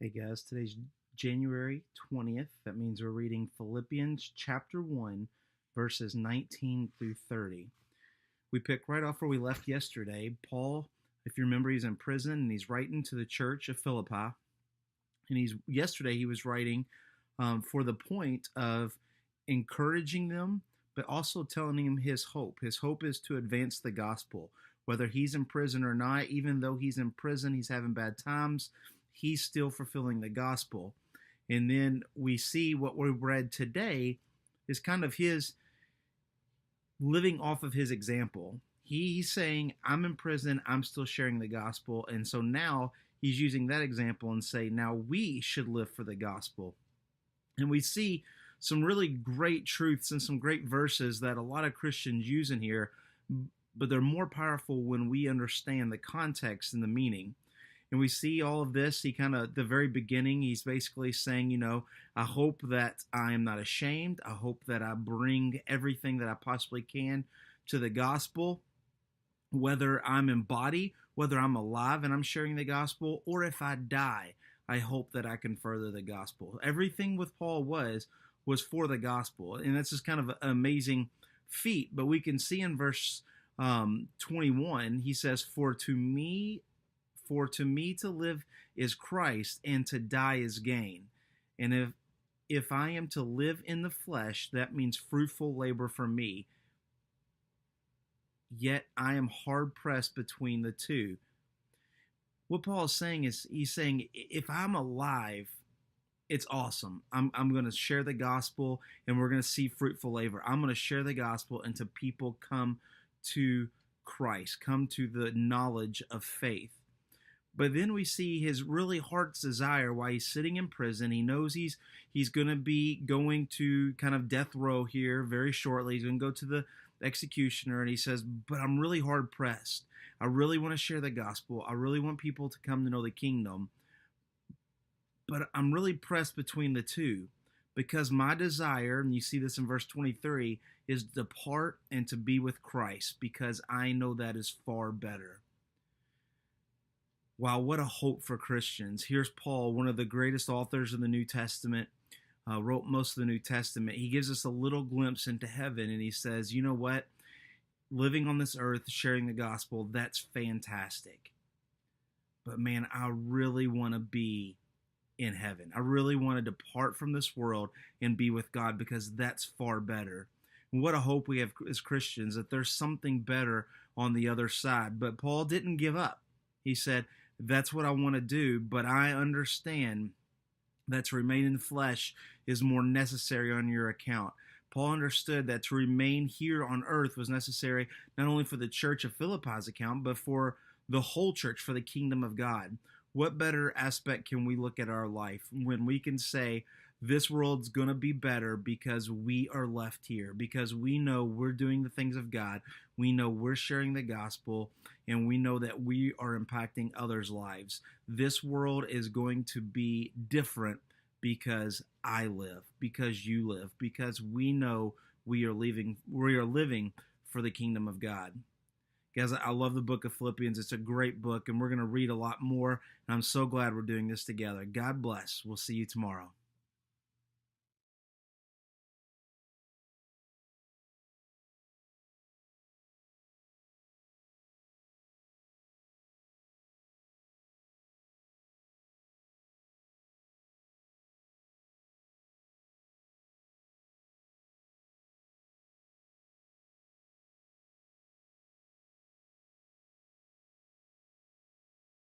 Hey guys, today's January 20th. That means we're reading Philippians chapter 1, verses 19 through 30. We pick right off where we left yesterday. Paul, if you remember, he's in prison and he's writing to the church of Philippi. And yesterday he was writing for the point of encouraging them, but also telling them his hope. His hope is to advance the gospel, whether he's in prison or not. Even though he's in prison, he's having bad times, he's still fulfilling the gospel. And then we see what we read today is kind of his living off of his example. He's saying, I'm in prison, I'm still sharing the gospel. And so now he's using that example and say, now we should live for the gospel. And we see some really great truths and some great verses that a lot of Christians use in here, but they're more powerful when we understand the context and the meaning. And we see all of this. He kind of, at the very beginning, he's basically saying, I hope that I am not ashamed. I hope that I bring everything that I possibly can to the gospel, whether I'm in body, whether I'm alive and I'm sharing the gospel, or if I die, I hope that I can further the gospel. Everything with Paul was for the gospel. And that's just kind of an amazing feat. But we can see in verse 21, he says, For to me to live is Christ, and to die is gain. And if I am to live in the flesh, that means fruitful labor for me. Yet I am hard pressed between the two. What Paul is saying is, he's saying, if I'm alive, it's awesome. I'm going to share the gospel, and we're going to see fruitful labor. I'm going to share the gospel until people come to Christ, come to the knowledge of faith. But then we see his really heart's desire while he's sitting in prison. He knows he's going to be going to kind of death row here very shortly. He's going to go to the executioner, and he says, but I'm really hard pressed. I really want to share the gospel. I really want people to come to know the kingdom. But I'm really pressed between the two, because my desire, and you see this in verse 23, is to depart and to be with Christ, because I know that is far better. Wow, what a hope for Christians. Here's Paul, one of the greatest authors of the New Testament, wrote most of the New Testament. He gives us a little glimpse into heaven, and he says, you know what? Living on this earth, sharing the gospel, that's fantastic. But man, I really want to be in heaven. I really want to depart from this world and be with God, because that's far better. And what a hope we have as Christians, that there's something better on the other side. But Paul didn't give up. He said, that's what I want to do, but I understand that to remain in the flesh is more necessary on your account. Paul understood that to remain here on earth was necessary not only for the church of Philippi's account, but for the whole church, for the kingdom of God. What better aspect can we look at our life when we can say, this world's going to be better because we are left here, because we know we're doing the things of God, we know we're sharing the gospel, and we know that we are impacting others' lives. This world is going to be different because I live, because you live, because we know we are living for the kingdom of God. Guys, I love the book of Philippians. It's a great book, and we're going to read a lot more, and I'm so glad we're doing this together. God bless. We'll see you tomorrow.